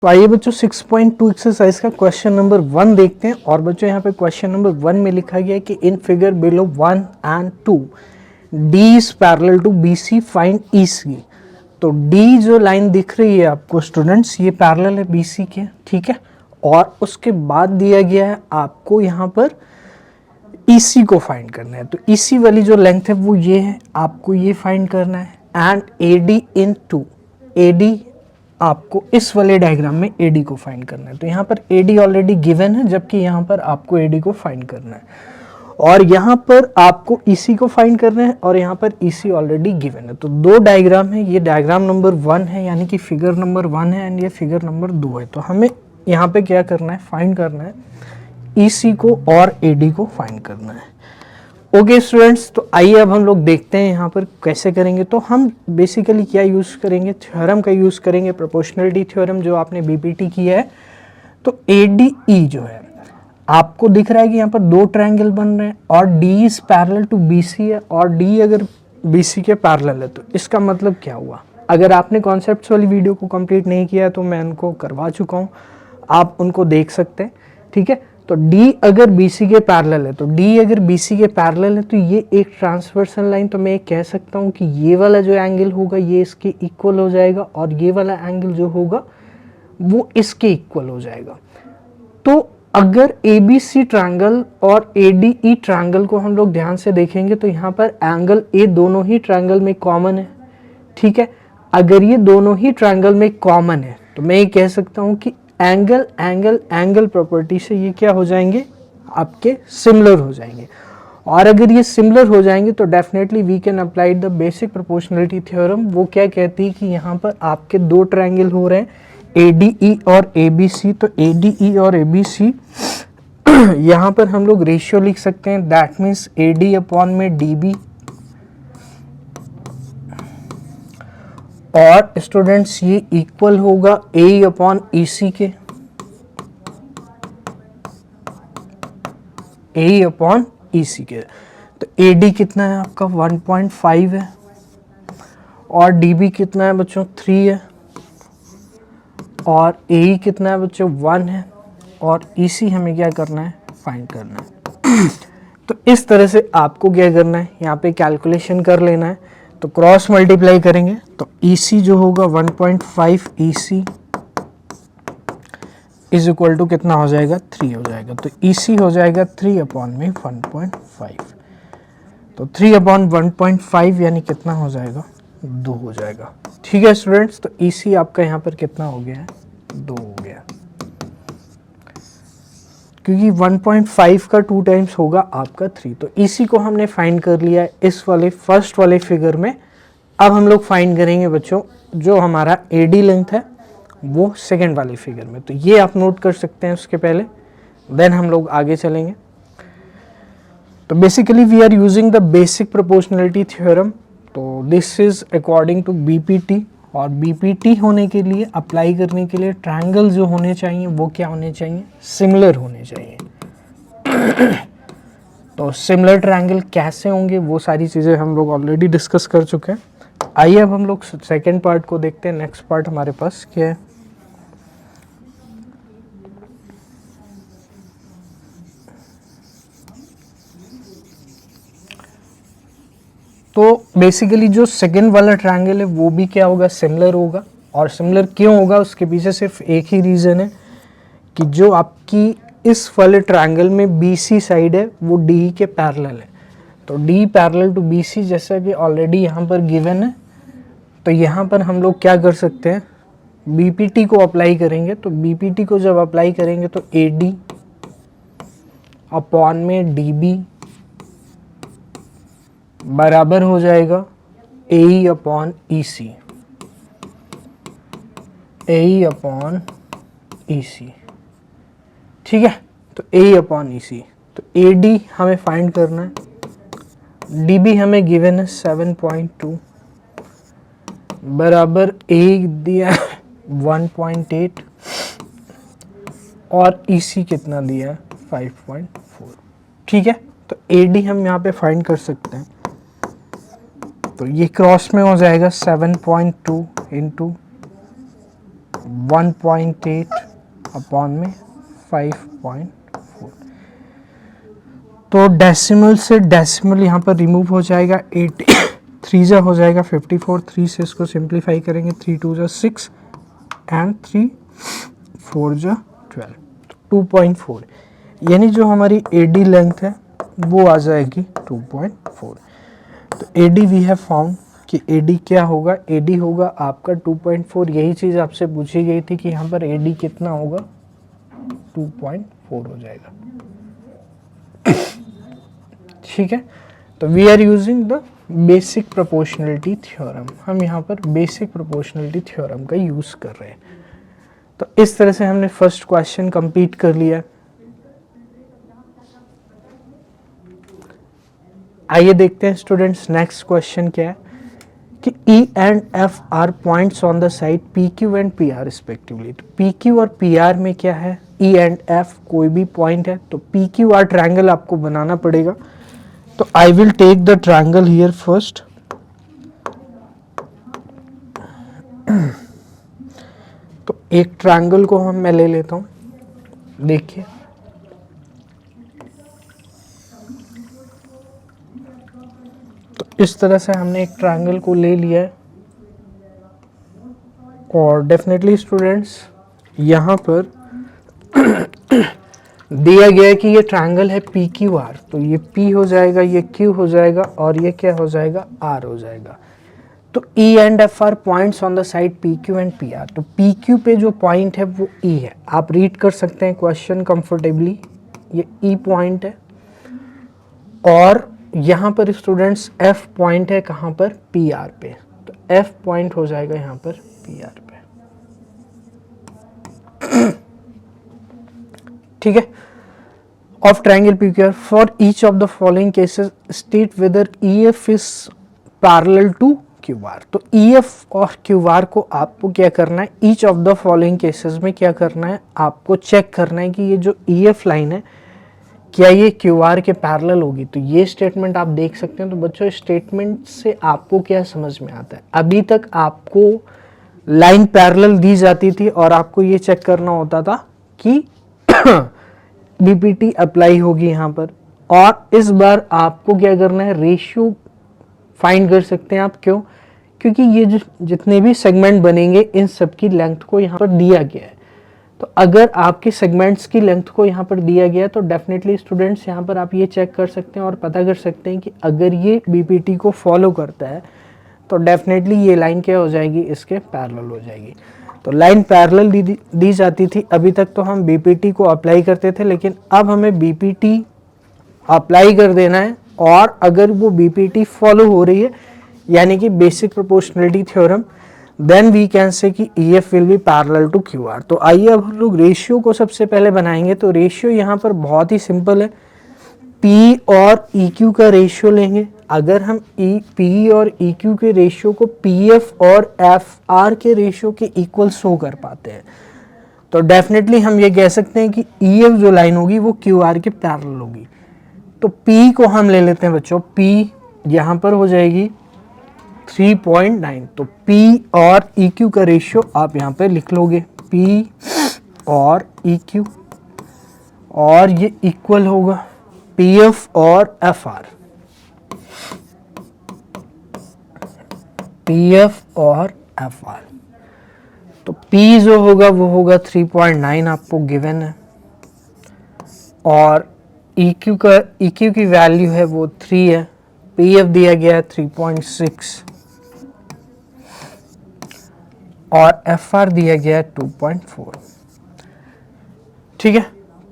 तो आइए बच्चों 6.2 एक्सरसाइज का क्वेश्चन नंबर 1 देखते हैं। और बच्चों यहाँ पे क्वेश्चन नंबर 1 में लिखा गया है कि in figure below 1 and 2 D is parallel to B C, find E C. तो डी जो लाइन दिख रही है आपको स्टूडेंट्स, ये पैरेलल है बी सी के, ठीक है। और उसके बाद दिया गया है आपको यहाँ पर ई सी को फाइंड करना है। तो ई सी वाली जो लेंथ है वो ये है, आपको ये फाइंड करना है। And A D into, A D आपको इस वाले डायग्राम में AD को फाइंड करना है। तो यहाँ पर AD ऑलरेडी गिवन है, जबकि यहाँ पर आपको AD को फाइंड करना है। और यहाँ पर आपको EC को फाइंड करना है और यहाँ पर EC ऑलरेडी गिवन है। तो दो डायग्राम है, ये डायग्राम नंबर 1 है यानी कि फिगर नंबर 1 है, एंड ये फिगर नंबर 2 है। तो हमें यहाँ पे क्या करना है, फाइंड करना है EC को और AD को फाइंड करना है। ओके स्टूडेंट्स, तो आइए अब हम लोग देखते हैं यहाँ पर कैसे करेंगे। तो हम बेसिकली क्या यूज़ करेंगे, थ्योरम का यूज़ करेंगे, प्रोपोर्शनलिटी थ्योरम जो आपने बीपीटी किया है। तो ADE जो है आपको दिख रहा है कि यहाँ पर दो ट्रायंगल बन रहे हैं और D is parallel to BC है, और D अगर BC के पैरेलल है तो इसका मतलब क्या हुआ। अगर आपने कॉन्सेप्ट्स वाली वीडियो को कंप्लीट नहीं किया है तो मैं उनको करवा चुका हूँ, आप उनको देख सकते हैं, ठीक है। तो D अगर BC के पैरेलल है, तो D अगर BC के पैरेलल है तो ये एक ट्रांसवर्सल लाइन, तो मैं कह सकता हूँ कि ये वाला जो एंगल होगा ये इसके इक्वल हो जाएगा और ये वाला एंगल जो होगा वो इसके इक्वल हो जाएगा। तो अगर ABC ट्रायंगल और ADE ट्रायंगल को हम लोग ध्यान से देखेंगे तो यहाँ पर एंगल A दोनों ही ट्रायंगल में कॉमन है, ठीक है। अगर ये दोनों ही ट्रायंगल में कॉमन है तो मैं ये कह सकता हूँ कि एंगल एंगल एंगल प्रॉपर्टी से ये क्या हो जाएंगे, आपके सिमिलर हो जाएंगे। और अगर ये सिमिलर हो जाएंगे तो definitely we can apply the basic proportionality theorem. वो क्या कहती है कि यहाँ पर आपके दो ट्रायंगल हो रहे हैं ADE और ABC। तो ADE और ABC यहाँ पर हम लोग रेशियो लिख सकते हैं, दैट मीन्स AD अपॉन में DB। और स्टूडेंट्स ये इक्वल होगा AE अपॉन EC के, AE अपॉन EC के। तो AD कितना है आपका 1.5 है और DB कितना है बच्चों 3 है और AE कितना है बच्चों 1 है और EC हमें क्या करना है, फाइंड करना है। तो इस तरह से आपको क्या करना है, यहाँ पे कैलकुलेशन कर लेना है। तो क्रॉस मल्टीप्लाई करेंगे तो EC जो होगा 1.5 EC इज इक्वल टू कितना हो जाएगा 3 हो जाएगा। तो EC हो जाएगा 3 अपॉन में 1.5। तो 3 अपॉन 1.5 यानी कितना हो जाएगा 2 हो जाएगा, ठीक है स्टूडेंट्स। तो EC आपका यहाँ पर कितना हो गया है 2 हो गया, क्योंकि 1.5 का 2 टाइम्स होगा आपका 3। तो EC को हमने फाइंड कर लिया है इस वाले फर्स्ट वाले फिगर में। अब हम लोग फाइंड करेंगे बच्चों जो हमारा AD लेंथ है वो सेकंड वाले फिगर में। तो ये आप नोट कर सकते हैं उसके पहले, देन हम लोग आगे चलेंगे। तो basically we are using the basic proportionality theorem. तो this is according to BPT, और BPT होने के लिए, अप्लाई करने के लिए ट्रायंगल जो होने चाहिए वो क्या होने चाहिए, सिमिलर होने चाहिए। तो सिमिलर ट्रायंगल कैसे होंगे वो सारी चीज़ें हम लोग ऑलरेडी डिस्कस कर चुके हैं। आइए अब हम लोग सेकेंड पार्ट को देखते हैं। नेक्स्ट पार्ट हमारे पास क्या है, तो बेसिकली जो सेकंड वाला ट्रायंगल है वो भी क्या होगा, सिमिलर होगा। और सिमिलर क्यों होगा, उसके पीछे सिर्फ एक ही रीज़न है कि जो आपकी इस वाले ट्रायंगल में BC साइड है वो DE के पैरेलल है। तो D पैरेलल टू BC जैसा कि ऑलरेडी यहाँ पर गिवन है। तो यहाँ पर हम लोग क्या कर सकते हैं, BPT को अप्लाई करेंगे। तो BPT को जब अप्लाई करेंगे तो AD अपॉन में DB बराबर हो जाएगा AE upon EC, AE upon EC, ठीक है। तो AE अपॉन EC, तो AD हमें फाइंड करना है, DB हमें गिवन है 7.2 बराबर A दिया 1.8 और EC कितना दिया 5.4, ठीक है। तो AD हम यहाँ पे फाइंड कर सकते हैं। तो ये क्रॉस में हो जाएगा 7.2 इंटू 1.8 अपॉन में 5.4। तो डेसिमल से डेसिमल यहाँ पर रिमूव हो जाएगा, 80 3 जा हो जाएगा 54, 3 से इसको सिंप्लीफाई करेंगे, 3 2 जा 6 एंड 3 4 जा 12, 2.4, यानी जो हमारी AD लेंथ है वो आ जाएगी 2.4। तो AD वी हैव फाउंड कि AD क्या होगा, AD होगा आपका 2.4। यही चीज़ आपसे पूछी गई थी कि यहाँ पर AD कितना होगा, 2.4 हो जाएगा। ठीक है, तो we are using the basic proportionality theorem, हम यहाँ पर बेसिक प्रोपोर्शनलिटी थ्योरम का यूज़ कर रहे हैं। तो इस तरह से हमने फर्स्ट क्वेश्चन कंप्लीट कर लिया। आइए देखते हैं स्टूडेंट्स नेक्स्ट क्वेश्चन क्या है कि E and F are points on the side PQ and PR respectively. तो PQ और PR में क्या है, E एंड F कोई भी पॉइंट है, तो PQR ट्रायंगल आपको बनाना पड़ेगा। तो I will take the triangle here first. तो एक ट्रायंगल को मैं ले लेता हूं, देखिए तो इस तरह से हमने एक ट्रायंगल को ले लिया है और डेफिनेटली स्टूडेंट्स यहाँ पर दिया गया है कि ये ट्रायंगल है PQR, तो ये P हो जाएगा, ये Q हो जाएगा और ये क्या हो जाएगा, R हो जाएगा। तो E and F are points on the side PQ and PR। तो PQ पे जो पॉइंट है वो E है, आप रीड कर सकते हैं क्वेश्चन कंफर्टेबली, ये E पॉइंट है और यहाँ पर स्टूडेंट्स F पॉइंट है कहाँ पर, PR पे। तो F पॉइंट हो जाएगा यहाँ पर PR पे। ठीक है, of triangle PQR for each of the following cases state whether EF is parallel to QR। तो EF और QR को आपको क्या करना है, each of the following cases में क्या करना है, आपको चेक करना है कि ये जो EF लाइन है क्या ये QR के पैरेलल होगी। तो ये स्टेटमेंट आप देख सकते हैं। तो बच्चों स्टेटमेंट से आपको क्या समझ में आता है, अभी तक आपको लाइन पैरेलल दी जाती थी और आपको ये चेक करना होता था कि BPT अप्लाई होगी यहाँ पर, और इस बार आपको क्या करना है, रेशियो फाइंड कर सकते हैं आप। क्यों, क्योंकि ये जितने भी सेगमेंट बनेंगे इन सब की लेंथ को यहाँ पर दिया गया है। तो अगर आपके सेगमेंट्स की लेंथ को यहाँ पर दिया गया है तो डेफिनेटली स्टूडेंट्स यहाँ पर आप ये चेक कर सकते हैं और पता कर सकते हैं कि अगर ये BPT को फॉलो करता है तो डेफिनेटली ये लाइन क्या हो जाएगी, इसके पैरेलल हो जाएगी। तो लाइन पैरेलल दी जाती थी, अभी तक तो हम BPT को अप्लाई करते थे, लेकिन अब हमें BPT अप्लाई कर देना है और अगर वो BPT फॉलो हो रही है यानी कि basic proportionality theorem, then we can say कि EF will be parallel to QR। तो आइए अब हम लोग रेशियो को सबसे पहले बनाएंगे। तो रेशियो यहाँ पर बहुत ही सिंपल है, P और EQ का रेशियो लेंगे। अगर हम P और EQ के रेशियो को PF और FR के रेशियो के इक्वल शो कर पाते हैं तो डेफिनेटली हम ये कह सकते हैं कि EF जो लाइन होगी वो QR के पैरेलल होगी। तो P को हम ले लेते हैं बच्चों, P यहाँ पर हो जाएगी 3.9। तो P और EQ का रेशियो आप यहाँ पे लिख लोगे, P और EQ, और ये इक्वल होगा PF और FR, PF और FR। तो P जो होगा वो होगा 3.9 आपको गिवन है, और EQ की वैल्यू है वो 3 है, PF दिया गया है 3.6 और FR दिया गया है 2.4। ठीक है,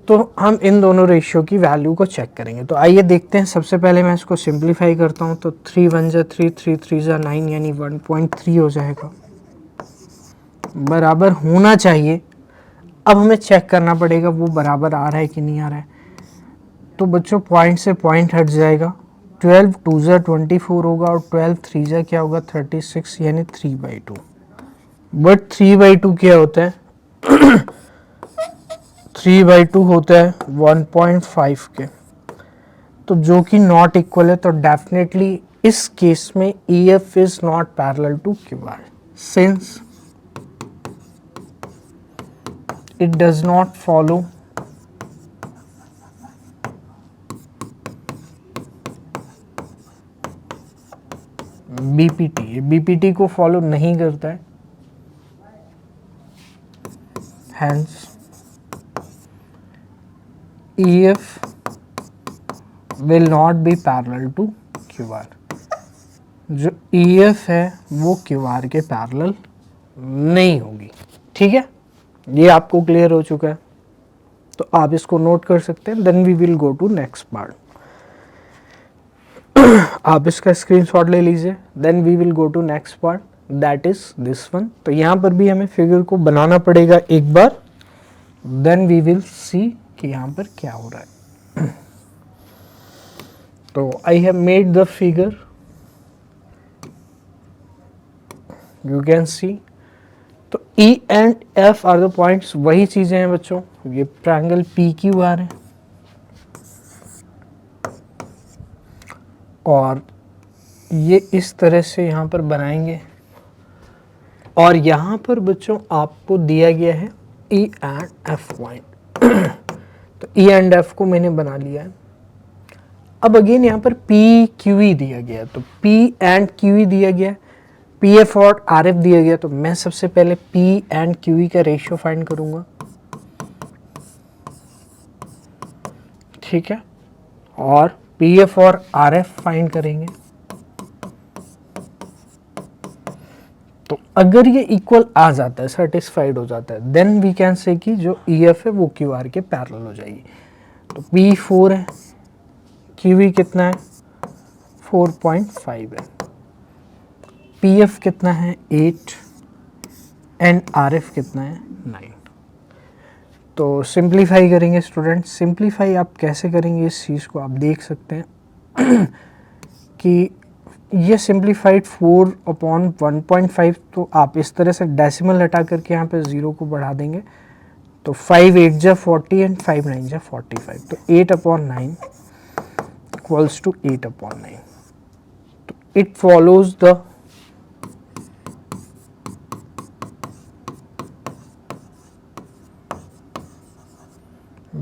तो हम इन दोनों रेशियो की वैल्यू को चेक करेंगे। तो आइए देखते हैं। सबसे पहले मैं इसको सिंप्लीफाई करता हूँ। तो 3 1 जा 3, 3 3 जा 9 यानी 1.3 हो जाएगा, बराबर होना चाहिए। अब हमें चेक करना पड़ेगा वो बराबर आ रहा है कि नहीं आ रहा है। तो बच्चों पॉइंट से पॉइंट हट जाएगा, 12 2 जा 24 होगा और 12 3 जा क्या होगा 36 यानी 3/2। बट 3/2 क्या होता है 3/2 होता है 1.5 के, तो जो कि नॉट इक्वल है। तो डेफिनेटली इस केस में EF is not parallel to QR since it does not follow BPT, BPT को फॉलो नहीं करता है, hence EF will not be parallel to QR। जो EF है वो QR के पैरेलल नहीं होगी। ठीक है, ये आपको क्लियर हो चुका है, तो आप इसको नोट कर सकते हैं। Then we will go to next part. आप इसका स्क्रीनशॉट ले लीजिए। Then we will go to next part, that is this one. तो यहाँ पर भी हमें फिगर को बनाना पड़ेगा एक बार, देन वी विल सी कि यहाँ पर क्या हो रहा है। तो I have made the figure, you can see. तो E and F are the points, वही चीजें हैं बच्चों। ये ट्रायंगल PQR है और ये इस तरह से यहाँ पर बनाएंगे, और यहाँ पर बच्चों आपको दिया गया है E एंड F पॉइंट। तो E एंड F को मैंने बना लिया है। अब अगेन यहाँ पर PQE दिया गया है, तो P एंड QE दिया गया है, PF और RF दिया गया। तो मैं सबसे पहले P एंड QE का रेशियो फाइंड करूंगा, ठीक है, और PF और RF फाइंड करेंगे। तो अगर ये इक्वल आ जाता है, सेटिस्फाइड हो जाता है, देन वी कैन से कि जो EF है वो QR के पैरेलल हो जाएगी। तो P 4 है, QE कितना है 4.5 है, PF कितना है 8 एंड RF कितना है 9। तो सिंप्लीफाई करेंगे स्टूडेंट। सिंप्लीफाई आप कैसे करेंगे इस चीज़ को आप देख सकते हैं कि ये सिंप्लीफाइड 4/1.5, तो आप इस तरह से डेसिमल हटा करके यहाँ पे 0 को बढ़ा देंगे। तो 5 8 जा 40 एंड 5 9 जा 45, तो 8/9 इक्वल्स टू 8/9। तो it follows the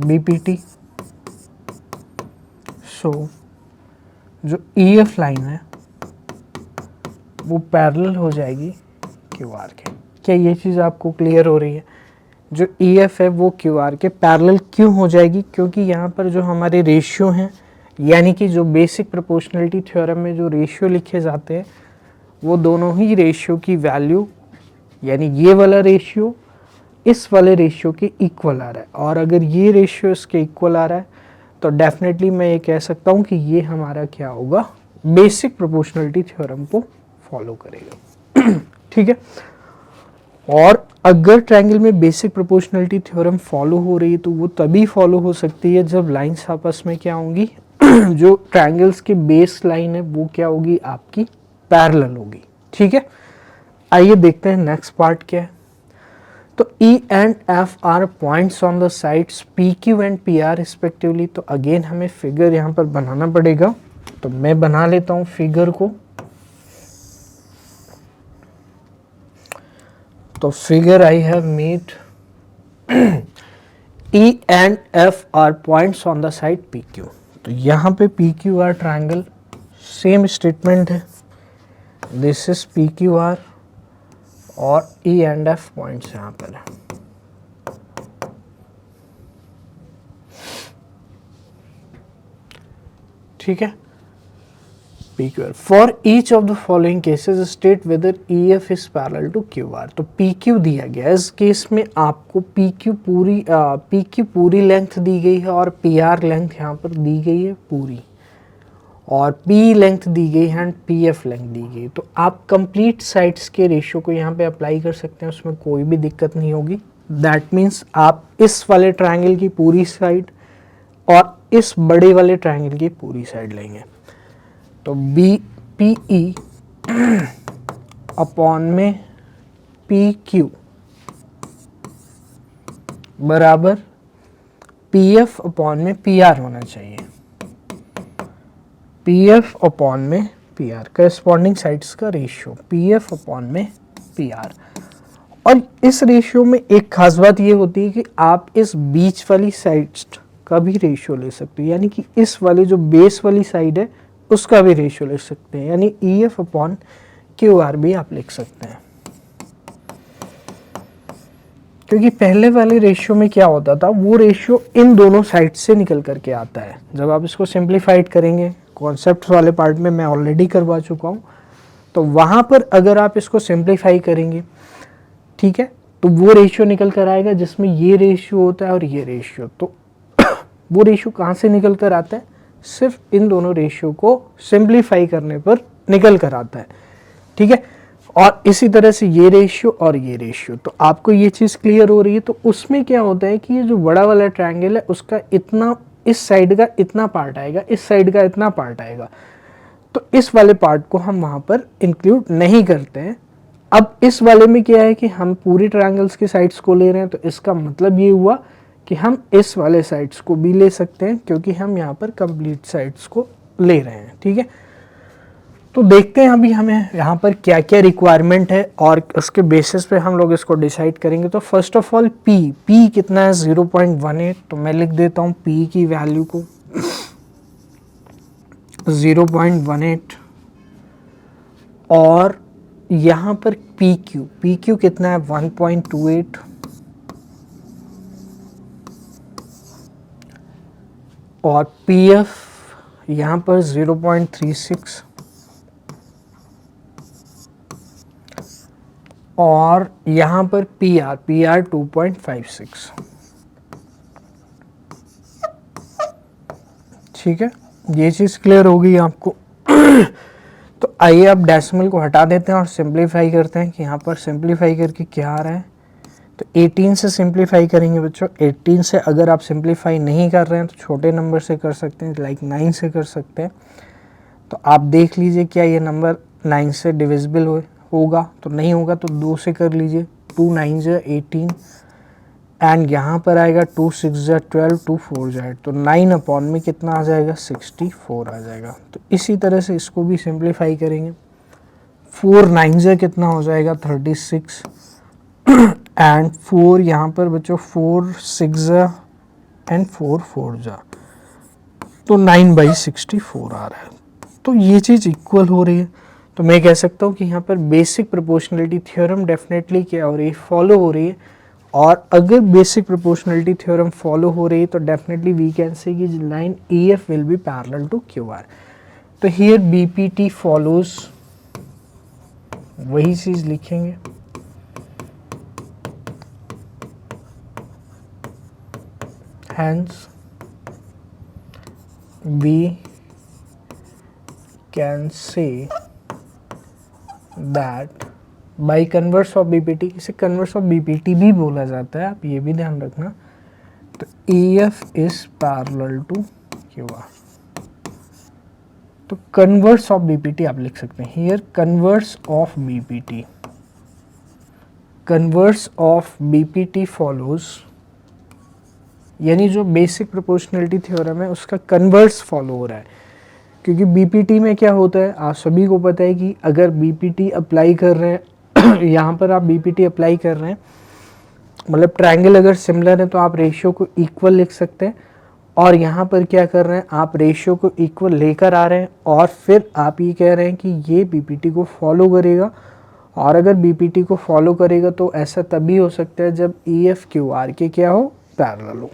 BPT। So जो EF लाइन है वो पैरेलल हो जाएगी QR के। क्या ये चीज़ आपको क्लियर हो रही है? जो EF है वो QR के पैरेलल क्यों हो जाएगी? क्योंकि यहाँ पर जो हमारे रेशियो हैं, यानी कि जो बेसिक प्रोपोर्शनलिटी थ्योरम में जो रेशियो लिखे जाते हैं, वो दोनों ही रेशियो की वैल्यू, यानी ये वाला रेशियो इस वाले रेशियो के इक्वल आ रहा है, और अगर ये रेशियो इसके इक्वल आ रहा है तो डेफिनेटली मैं ये कह सकता हूँ कि ये हमारा क्या होगा, बेसिक प्रोपोर्शनलिटी थ्योरम को फॉलो करेगा। ठीक है, और अगर ट्रायंगल में बेसिक प्रोपोर्शनलिटी थ्योरम फॉलो हो रही है तो वो तभी फॉलो हो सकती है जब लाइंस आपस में क्या होंगी, जो ट्रायंगल्स की बेस लाइन है वो क्या होगी, आपकी पैरेलल होगी। ठीक है, आइए देखते हैं नेक्स्ट पार्ट क्या है। तो E and F are points on the sides PQ and PR respectively. तो अगेन हमें फिगर यहाँ पर बनाना पड़ेगा, तो मैं बना लेता हूँ फिगर को। तो figure I have made E and F are points on the side PQ। तो यहाँ पे PQR ट्रायंगल, सेम स्टेटमेंट है, दिस इज PQR और E एंड F पॉइंट्स यहाँ पर है। ठीक है, PQR for each of the following cases state whether EF is parallel to QR। तो PQ दिया गया, इस केस में आपको PQ पूरी लेंथ दी गई है और PR लेंथ यहाँ पर दी गई है पूरी, और P लेंथ दी गई है एंड PF लेंथ दी गई। तो आप कंप्लीट साइड्स के रेशियो को यहाँ पे अप्लाई कर सकते हैं, उसमें कोई भी दिक्कत नहीं होगी। दैट मीन्स आप इस वाले ट्रायंगल की पूरी साइड और इस बड़े वाले ट्रायंगल की पूरी साइड लेंगे। तो BPE अपॉन में PQ बराबर PF अपॉन में PR होना चाहिए। PF अपॉन में PR, करस्पॉन्डिंग साइड्स का रेशियो PF अपॉन में PR। और इस रेशियो में एक खास बात ये होती है कि आप इस बीच वाली साइड का भी रेशियो ले सकते हो, यानी कि इस वाले जो बेस वाली साइड है उसका भी रेशियो ले सकते हैं, यानी EF अपॉन QR भी आप लिख सकते हैं। क्योंकि पहले वाले रेशियो में क्या होता था, वो रेशियो इन दोनों साइड से निकल करके आता है। जब आप इसको सिंप्लीफाइड करेंगे, कॉन्सेप्ट वाले पार्ट में मैं ऑलरेडी करवा चुका हूँ, तो वहाँ पर अगर आप इसको सिंप्लीफाई करेंगे, ठीक है, तो वो रेशियो निकल कर आएगा जिसमें ये रेशियो होता है और ये रेशियो। तो वो रेशियो कहाँ से निकल कर आता है, सिर्फ इन दोनों रेशियो को सिंप्लीफाई करने पर निकल कर आता है, ठीक है। और इसी तरह से ये रेशियो और ये रेशियो, तो आपको ये चीज़ क्लियर हो रही है। तो उसमें क्या होता है कि ये जो बड़ा वाला ट्रायंगल है उसका इतना, इस साइड का इतना पार्ट आएगा, इस साइड का इतना पार्ट आएगा, तो इस वाले पार्ट को हम वहाँ पर इंक्लूड नहीं करते हैं। अब इस वाले में क्या है कि हम पूरी ट्रायंगल्स की साइड्स को ले रहे हैं, तो इसका मतलब ये हुआ कि हम इस वाले साइड्स को भी ले सकते हैं, क्योंकि हम यहाँ पर कंप्लीट साइड्स को ले रहे हैं, ठीक है। तो देखते हैं अभी हमें यहाँ पर क्या क्या रिक्वायरमेंट है और उसके बेसिस पे हम लोग इसको डिसाइड करेंगे। तो फर्स्ट ऑफ ऑल P कितना है, 0.18, तो मैं लिख देता हूँ P की वैल्यू को 0.18, और यहाँ पर PQ कितना है, 1.28, और PF यहाँ पर 0.36, और यहाँ पर PR 2.56, ठीक है। ये चीज़ क्लियर हो गई आपको। तो आइए अब डेसिमल को हटा देते हैं और सिंप्लीफाई करते हैं कि यहाँ पर सिंप्लीफाई करके क्या आ रहा है। तो 18 से सिंप्लीफाई करेंगे बच्चों। 18 से अगर आप सिंप्लीफाई नहीं कर रहे हैं तो छोटे नंबर से कर सकते हैं, लाइक 9 से कर सकते हैं। तो आप देख लीजिए क्या ये नंबर 9 से डिविजिबल होगा, तो नहीं होगा तो 2 से कर लीजिए। 2 9 जा 18, एंड यहाँ पर आएगा 2 6 जा 12, 2 4 जा 8, तो 9 अपॉन में कितना आ जाएगा, 64 आ जाएगा। तो इसी तरह से इसको भी सिंप्लीफाई करेंगे। 4 9 जा कितना हो जाएगा, 36, एंड 4 यहाँ पर बच्चों 4 6 जा एंड 4 4 जा, तो 9/64 आ रहा है। तो ये चीज़ इक्वल हो रही है। तो मैं कह सकता हूँ कि यहाँ पर बेसिक प्रोपोर्शनलिटी थ्योरम डेफिनेटली क्या हो रही है, फॉलो हो रही है। और अगर बेसिक प्रोपोर्शनलिटी थ्योरम फॉलो हो रही है तो डेफिनेटली वी कैन से कि line EF will be parallel to QR। तो हियर BPT फॉलोज, वही चीज़ लिखेंगे, hence we can say that by converse of BPT, इसे converse of BPT भी बोला जाता है, आप ये भी ध्यान रखना। तो EF is parallel to QR, तो converse of BPT आप लिख सकते हैं here, converse of BPT, converse of BPT follows, यानी जो बेसिक प्रोपोर्शनलिटी थ्योरम है उसका कन्वर्स फॉलो हो रहा है। क्योंकि BPT में क्या होता है, आप सभी को पता है कि अगर BPT अप्लाई कर रहे हैं यहाँ पर आप BPT अप्लाई कर रहे हैं, मतलब ट्रायंगल अगर सिमिलर है तो आप रेशियो को इक्वल लिख सकते हैं, और यहाँ पर क्या कर रहे हैं, आप रेशियो को इक्वल लेकर आ रहे हैं, और फिर आप ये कह रहे हैं कि ये BPT को फॉलो करेगा। और अगर BPT को फॉलो करेगा तो ऐसा तभी हो सकता है जब EF QR के क्या हो, पैरेलल हो।